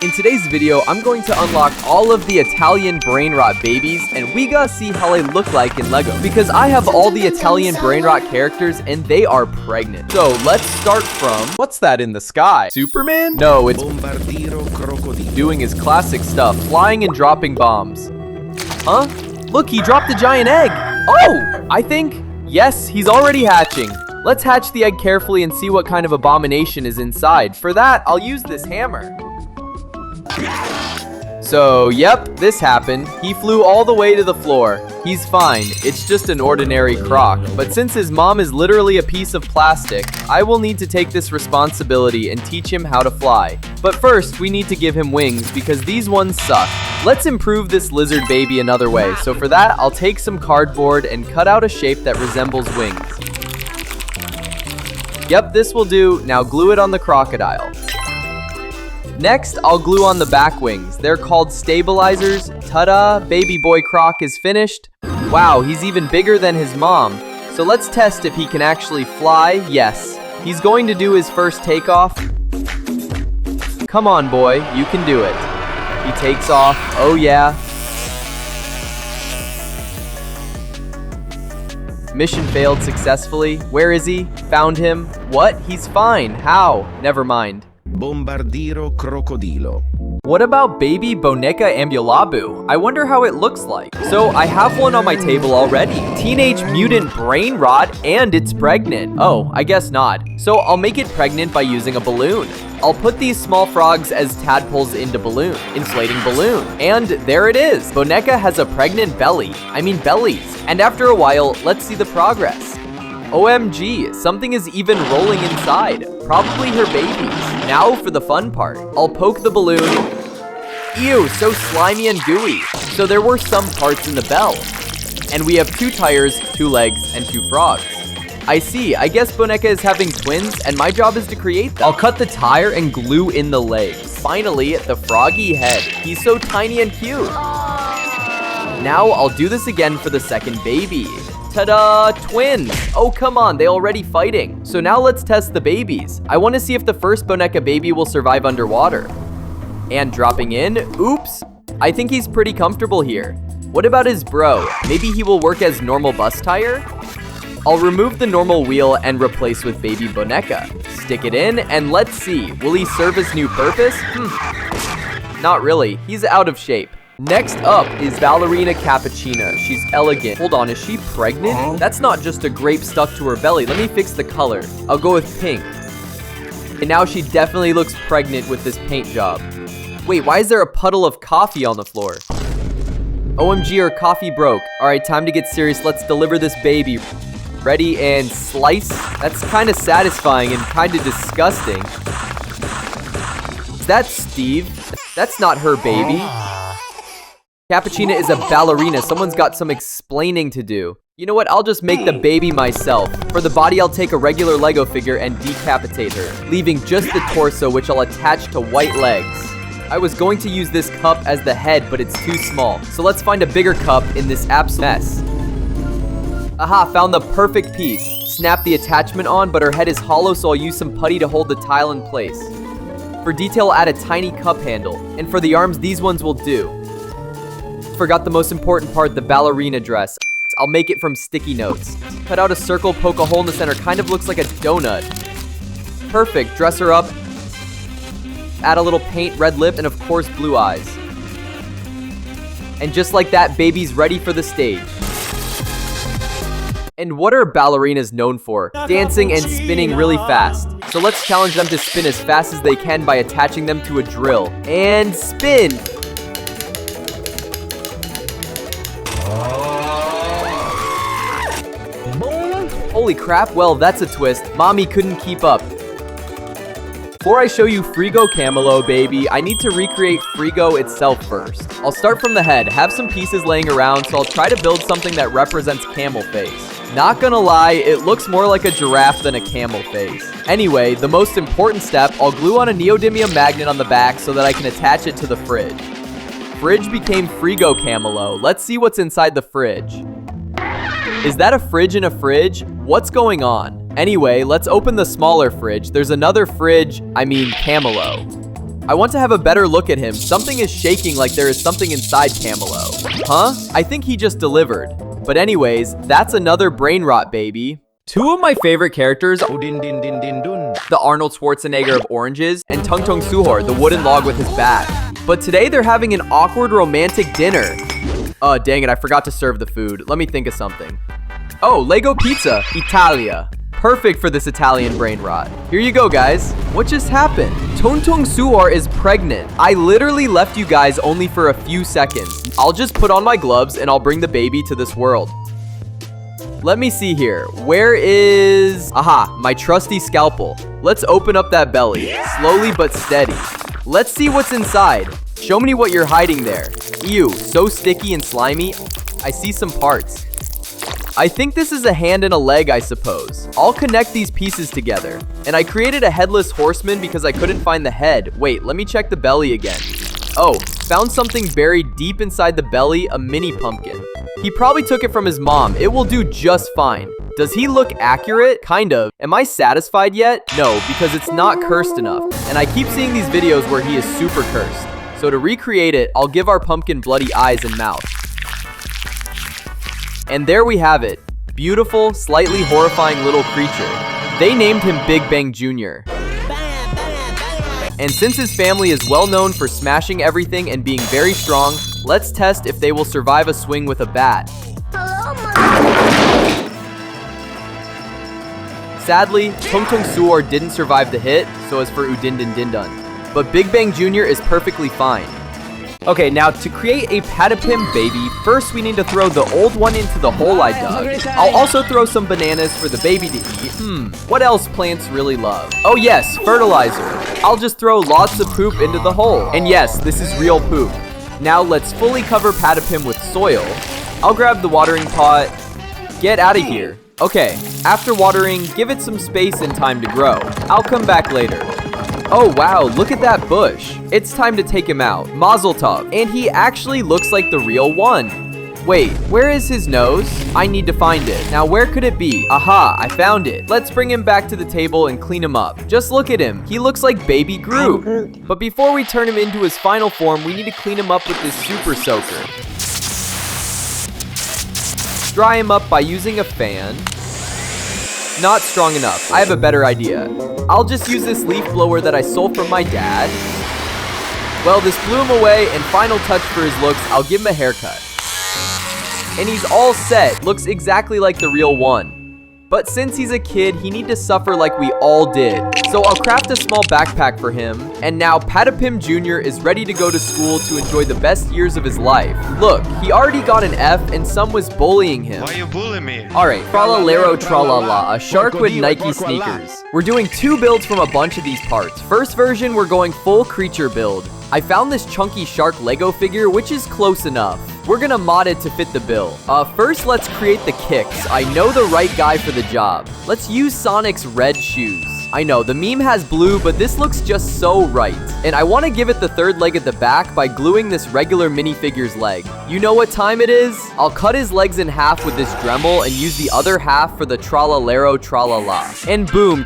In today's video, I'm going to unlock all of the Italian Brainrot babies, and we gotta see how they look like in LEGO. Because I have all the Italian Brainrot characters, and they are pregnant. So, let's start from... What's that in the sky? Superman? No, it's Bombardier Crocodillo. doing his classic stuff, flying and dropping bombs. Huh? Look, he dropped a giant egg! Oh! I think... Yes, he's already hatching. Let's hatch the egg carefully and see what kind of abomination is inside. For that, I'll use this hammer. So, yep, this happened. He flew all the way to the floor. He's fine. It's just an ordinary Croc. But since his mom is literally a piece of plastic, I will need to take this responsibility and teach him how to fly. But first, we need to give him wings because these ones suck. Let's improve this lizard baby another way. So for that, I'll take some cardboard and cut out a shape that resembles wings. Yep, this will do. Now glue it on the crocodile. Next, I'll glue on the back wings. They're called stabilizers. Ta-da! Baby boy Croc is finished. Wow, he's even bigger than his mom. So let's test if he can actually fly. Yes. He's going to do his first takeoff. Come on, boy. You can do it. He takes off. Oh, yeah. Mission failed successfully. Where is he? Found him. What? He's fine. How? Never mind. Bombardier Crocodillo. What about baby Boneca Labu? I wonder how it looks like. So I have one on my table already. Teenage Mutant Brainrot, and it's pregnant. Oh, I guess not. So I'll make it pregnant by using a balloon. I'll put these small frogs as tadpoles into inflating balloon. And there it is. Boneca has a pregnant bellies. And after a while, let's see the progress. OMG, something is even rolling inside. Probably her babies. Now for the fun part. I'll poke the balloon. Ew, so slimy and gooey. So there were some parts in the bell. And we have 2 tires, 2 legs, and 2 frogs. I see, I guess Boneca is having twins, and my job is to create them. I'll cut the tire and glue in the legs. Finally, the froggy head. He's so tiny and cute. Now I'll do this again for the second baby. Ta-da! Twins! Oh, come on, they already fighting. So now let's test the babies. I want to see if the first Boneca baby will survive underwater. And dropping in. Oops! I think he's pretty comfortable here. What about his bro? Maybe he will work as normal bus tire? I'll remove the normal wheel and replace with baby Boneca. Stick it in, and let's see. Will he serve his new purpose? Not really. He's out of shape. Next up is Valerina Cappuccino. She's elegant. Hold on, is she pregnant? That's not just a grape stuck to her belly. Let me fix the color. I'll go with pink. And now she definitely looks pregnant with this paint job. Wait, why is there a puddle of coffee on the floor? OMG, her coffee broke. Alright, time to get serious. Let's deliver this baby. Ready and slice. That's kind of satisfying and kind of disgusting. Is that Steve? That's not her baby. Cappuccino is a ballerina. Someone's got some explaining to do. You know what? I'll just make the baby myself. For the body, I'll take a regular Lego figure and decapitate her, leaving just the torso, which I'll attach to white legs. I was going to use this cup as the head, but it's too small. So let's find a bigger cup in this absolute mess. Aha, found the perfect piece. Snap the attachment on, but her head is hollow, so I'll use some putty to hold the tile in place. For detail, I'll add a tiny cup handle. And for the arms, these ones will do. Forgot the most important part, the ballerina dress. I'll make it from sticky notes. Cut out a circle, poke a hole in the center, kind of looks like a donut. Perfect, dress her up. Add a little paint, red lip, and of course blue eyes. And just like that, baby's ready for the stage. And what are ballerinas known for? Dancing and spinning really fast. So let's challenge them to spin as fast as they can by attaching them to a drill. And spin! Holy crap, well, that's a twist. Mommy couldn't keep up. Before I show you Frigo Camelo, baby, I need to recreate Frigo itself first. I'll start from the head, have some pieces laying around, so I'll try to build something that represents camel face. Not gonna lie, it looks more like a giraffe than a camel face. Anyway, the most important step, I'll glue on a neodymium magnet on the back so that I can attach it to the fridge. Fridge became Frigo Camelo. Let's see what's inside the fridge. Is that a fridge in a fridge? What's going on? Anyway, let's open the smaller fridge. There's another fridge, Camelo. I want to have a better look at him. Something is shaking like there is something inside Camelo. Huh? I think he just delivered. But anyways, that's another brain rot, baby. Two of my favorite characters, the Arnold Schwarzenegger of oranges, and Tung Tung Suhor, the wooden log with his bat. But today they're having an awkward romantic dinner. Oh, dang it, I forgot to serve the food. Let me think of something. Oh, Lego pizza, Italia. Perfect for this Italian brain rot. Here you go, guys. What just happened? Tung Tung Suhor is pregnant. I literally left you guys only for a few seconds. I'll just put on my gloves and I'll bring the baby to this world. Let me see here. Where is... Aha, my trusty scalpel. Let's open up that belly. Slowly but steady. Let's see what's inside. Show me what you're hiding there. Ew, so sticky and slimy. I see some parts. I think this is a hand and a leg, I suppose. I'll connect these pieces together. And I created a headless horseman because I couldn't find the head. Wait, let me check the belly again. Oh, found something buried deep inside the belly, a mini pumpkin. He probably took it from his mom. It will do just fine. Does he look accurate? Kind of. Am I satisfied yet? No, because it's not cursed enough. And I keep seeing these videos where he is super cursed. So to recreate it, I'll give our pumpkin bloody eyes and mouth. And there we have it. Beautiful, slightly horrifying little creature. They named him Big Bang Jr. And since his family is well known for smashing everything and being very strong, let's test if they will survive a swing with a bat. Sadly, Tung Tung Suhor didn't survive the hit, so as for Udindin Dindun. But Big Bang Jr. is perfectly fine. Okay, now to create a Patim baby, first we need to throw the old one into the hole I dug. I'll also throw some bananas for the baby to eat. What else plants really love? Oh yes, fertilizer. I'll just throw lots of poop into the hole. And yes, this is real poop. Now let's fully cover Patim with soil. I'll grab the watering pot. Get out of here. Okay, after watering, give it some space and time to grow. I'll come back later. Oh wow, look at that bush. It's time to take him out. Mazel tov. And he actually looks like the real one. Wait, where is his nose? I need to find it. Now where could it be? Aha, I found it. Let's bring him back to the table and clean him up. Just look at him. He looks like baby Groot. But before we turn him into his final form, we need to clean him up with this super soaker. Dry him up by using a fan. Not strong enough. I have a better idea. I'll just use this leaf blower that I stole from my dad. Well, this blew him away, and final touch for his looks, I'll give him a haircut. And he's all set. Looks exactly like the real one. But since he's a kid, he needs to suffer like we all did. So I'll craft a small backpack for him. And now Patim Jr. is ready to go to school to enjoy the best years of his life. Look, he already got an F and some was bullying him. Why you bullying me? Alright, Lero Tralala, a shark with Nike sneakers. We're doing 2 builds from a bunch of these parts. First version, we're going full creature build. I found this chunky shark Lego figure, which is close enough. We're gonna mod it to fit the bill. First, let's create the kicks. I know the right guy for the job. Let's use Sonic's red shoes. I know, the meme has blue, but this looks just so right. And I want to give it the third leg at the back by gluing this regular minifigure's leg. You know what time it is? I'll cut his legs in half with this Dremel and use the other half for the Lero Tralala. And boom,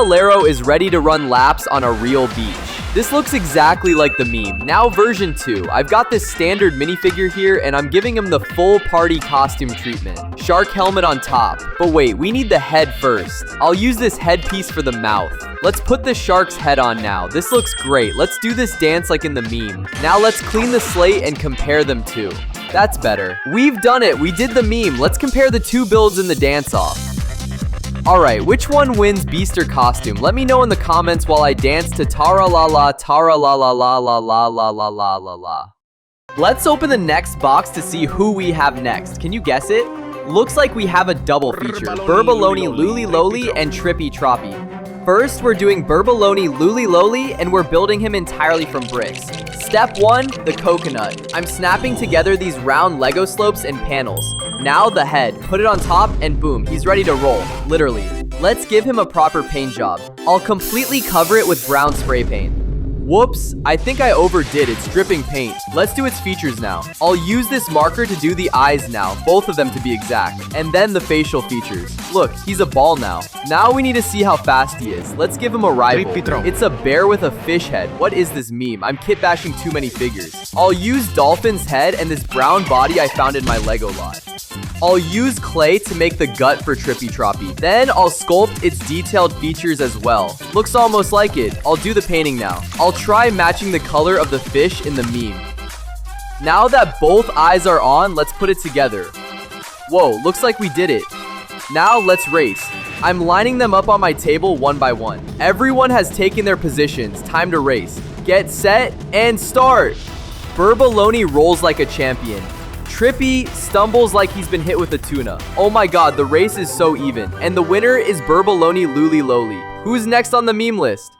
Lero is ready to run laps on a real beach. This looks exactly like the meme. Now version 2. I've got this standard minifigure here and I'm giving him the full party costume treatment. Shark helmet on top. But wait, we need the head first. I'll use this headpiece for the mouth. Let's put the shark's head on now. This looks great. Let's do this dance like in the meme. Now let's clean the slate and compare them too. That's better. We've done it. We did the meme. Let's compare the 2 builds in the dance-off. Alright, which one wins Beaster costume? Let me know in the comments while I dance to Tara la la, Tara la la la la la la la la la la. Let's open the next box to see who we have next. Can you guess it? Looks like we have a double feature. Burbaloni Luli Loli and Trippy Troppy. First, we're doing Burbaloni Luli Loli and we're building him entirely from bricks. Step 1, the coconut. I'm snapping together these round Lego slopes and panels. Now the head. Put it on top and boom, he's ready to roll. Literally. Let's give him a proper paint job. I'll completely cover it with brown spray paint. Whoops, I think I overdid. It's dripping paint. Let's do its features now. I'll use this marker to do the eyes now, both of them to be exact, and then the facial features. Look, he's a ball now. Now we need to see how fast he is. Let's give him a rival. It's a bear with a fish head. What is this meme? I'm kit bashing too many figures. I'll use Dolphin's head and this brown body I found in my Lego lot. I'll use clay to make the gut for Trippy Troppy. Then I'll sculpt its detailed features as well. Looks almost like it. I'll do the painting now. I'll try matching the color of the fish in the meme. Now that both eyes are on, let's put it together. Whoa, looks like we did it. Now let's race. I'm lining them up on my table one by one. Everyone has taken their positions. Time to race. Get set and start. Burbaloni rolls like a champion. Trippy stumbles like he's been hit with a tuna. Oh my god, the race is so even. And the winner is Burbaloni Luli Loli. Who's next on the meme list?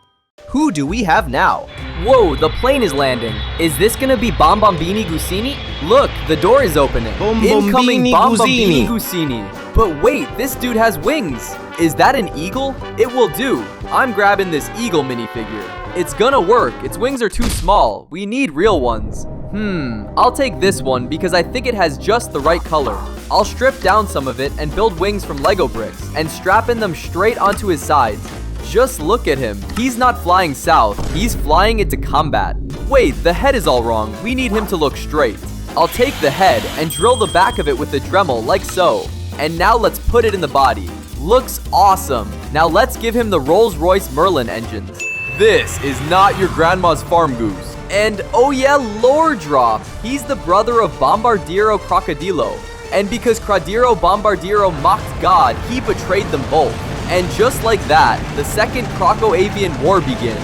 Who do we have now? Whoa, the plane is landing. Is this gonna be Bombini Guini? Look, the door is opening. Incoming Bombini Guini. Guini. But wait, this dude has wings. Is that an eagle? It will do. I'm grabbing this eagle minifigure. It's gonna work. Its wings are too small. We need real ones. I'll take this one because I think it has just the right color. I'll strip down some of it and build wings from Lego bricks and strap in them straight onto his sides. Just look at him. He's not flying south. He's flying into combat. Wait, the head is all wrong. We need him to look straight. I'll take the head and drill the back of it with a Dremel like so. And now let's put it in the body. Looks awesome. Now let's give him the Rolls-Royce Merlin engines. This is not your grandma's farm goose. And oh yeah, lore drop. He's the brother of Bombardier Crocodillo. And because Crocodillo Bombardier mocked God, he betrayed them both. And just like that, the second Croco-Avian War begins.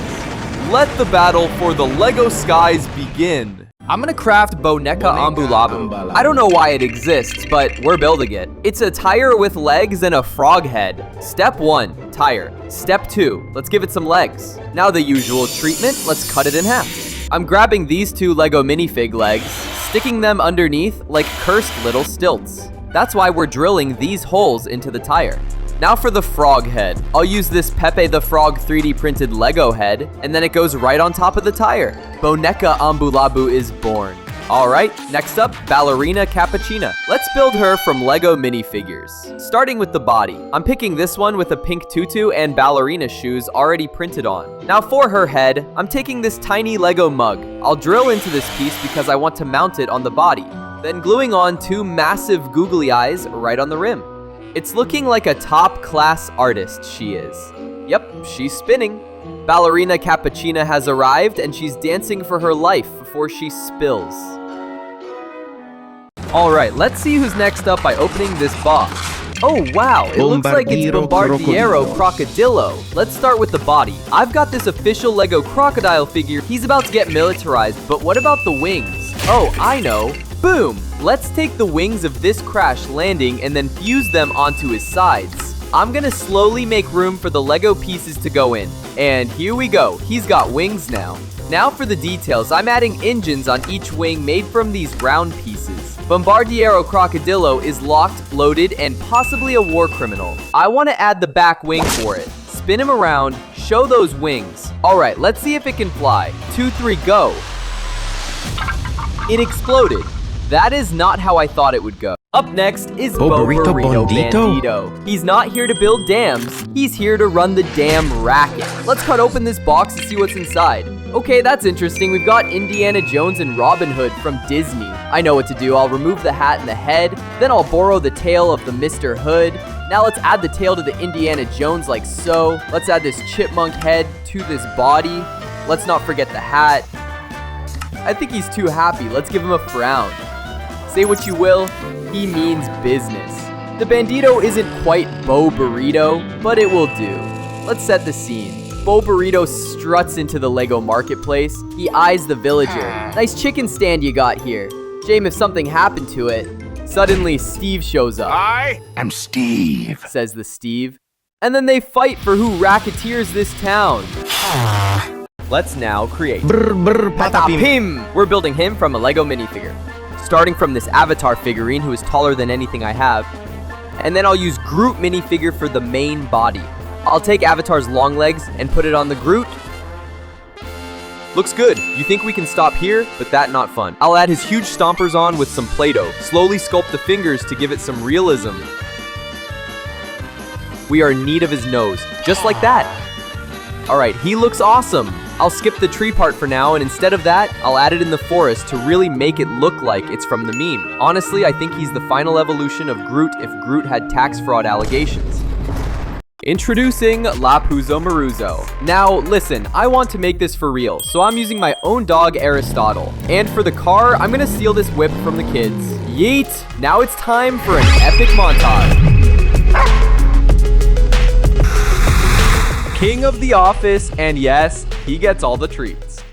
Let the battle for the Lego skies begin. I'm gonna craft Boneka Ambu Labu. I don't know why it exists, but we're building it. It's a tire with legs and a frog head. Step 1, tire. Step 2, let's give it some legs. Now the usual treatment, let's cut it in half. I'm grabbing these two Lego minifig legs, sticking them underneath like cursed little stilts. That's why we're drilling these holes into the tire. Now for the frog head. I'll use this Pepe the Frog 3D printed Lego head, and then it goes right on top of the tire. Boneka Ambu Labu is born. Alright, next up, Valerina Cappuccino. Let's build her from Lego minifigures. Starting with the body. I'm picking this one with a pink tutu and ballerina shoes already printed on. Now for her head, I'm taking this tiny Lego mug. I'll drill into this piece because I want to mount it on the body. Then gluing on two massive googly eyes right on the rim. It's looking like a top-class artist she is. Yep, she's spinning. Ballerina Cappuccino has arrived and she's dancing for her life before she spills. Alright, let's see who's next up by opening this box. Oh wow, it looks like it's Bombardier Crocodillo. Let's start with the body. I've got this official Lego crocodile figure. He's about to get militarized, but what about the wings? Oh, I know. Boom! Let's take the wings of this crash landing and then fuse them onto his sides. I'm gonna slowly make room for the Lego pieces to go in. And here we go, he's got wings now. Now for the details, I'm adding engines on each wing made from these round pieces. Bombardier Crocodillo is locked, loaded, and possibly a war criminal. I want to add the back wing for it. Spin him around, show those wings. Alright, let's see if it can fly. 2, 3, go. It exploded. That is not how I thought it would go. Up next is Burrito Bandito. He's not here to build dams. He's here to run the dam racket. Let's cut open this box to see what's inside. Okay, that's interesting. We've got Indiana Jones and Robin Hood from Disney. I know what to do. I'll remove the hat and the head. Then I'll borrow the tail of the Mr. Hood. Now let's add the tail to the Indiana Jones like so. Let's add this chipmunk head to this body. Let's not forget the hat. I think he's too happy. Let's give him a frown. Say what you will, he means business. The Bandito isn't quite Bo Burrito, but it will do. Let's set the scene. Bo Burrito struts into the Lego marketplace. He eyes the villager. Nice chicken stand you got here. Shame if something happened to it. Suddenly, Steve shows up. I am Steve, says the Steve. And then they fight for who racketeers this town. Let's now create Patim. We're building him from a Lego minifigure. Starting from this Avatar figurine who is taller than anything I have. And then I'll use Groot minifigure for the main body. I'll take Avatar's long legs and put it on the Groot. Looks good. You think we can stop here? But that not fun. I'll add his huge stompers on with some Play-Doh. Slowly sculpt the fingers to give it some realism. We are in need of his nose. Just like that. Alright, he looks awesome. I'll skip the tree part for now, and instead of that, I'll add it in the forest to really make it look like it's from the meme. Honestly, I think he's the final evolution of Groot if Groot had tax fraud allegations. Introducing Lapuzo Maruzo. Now, listen, I want to make this for real, so I'm using my own dog, Aristotle. And for the car, I'm gonna steal this whip from the kids. Yeet! Now it's time for an epic montage. King of the office, and yes, he gets all the treats.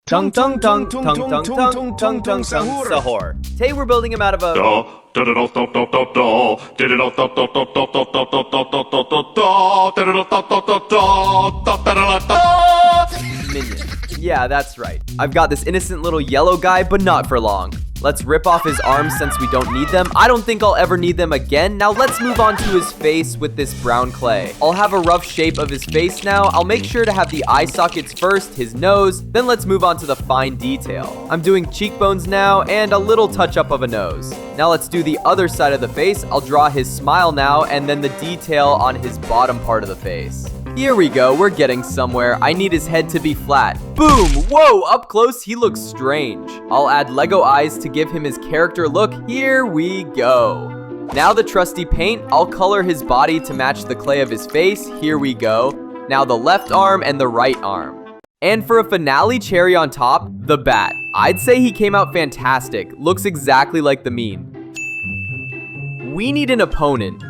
Tung tung tung tung tung tung tung tung tung sahur. Today we're building him out of a minion. Yeah, that's right. I've got this innocent little yellow guy, but not for long. Let's rip off his arms since we don't need them. I don't think I'll ever need them again. Now let's move on to his face with this brown clay. I'll have a rough shape of his face now. I'll make sure to have the eye sockets first, his nose, then let's move on to the fine detail. I'm doing cheekbones now and a little touch up of a nose. Now let's do the other side of the face. I'll draw his smile now and then the detail on his bottom part of the face. Here we go, we're getting somewhere. I need his head to be flat. Boom! Whoa, up close, he looks strange. I'll add Lego eyes to give him his character look. Here we go. Now the trusty paint, I'll color his body to match the clay of his face. Here we go. Now the left arm and the right arm. And for a finale cherry on top, the bat. I'd say he came out fantastic. Looks exactly like the meme. We need an opponent.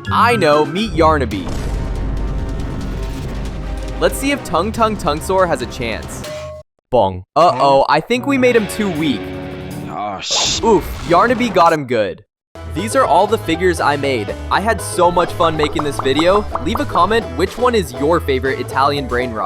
I know, meet Yarnaby. Let's see if Tung Tung Tungsaur has a chance. Bong. Uh-oh, I think we made him too weak. Oof, Yarnaby got him good. These are all the figures I made. I had so much fun making this video. Leave a comment which one is your favorite Italian Brainrot.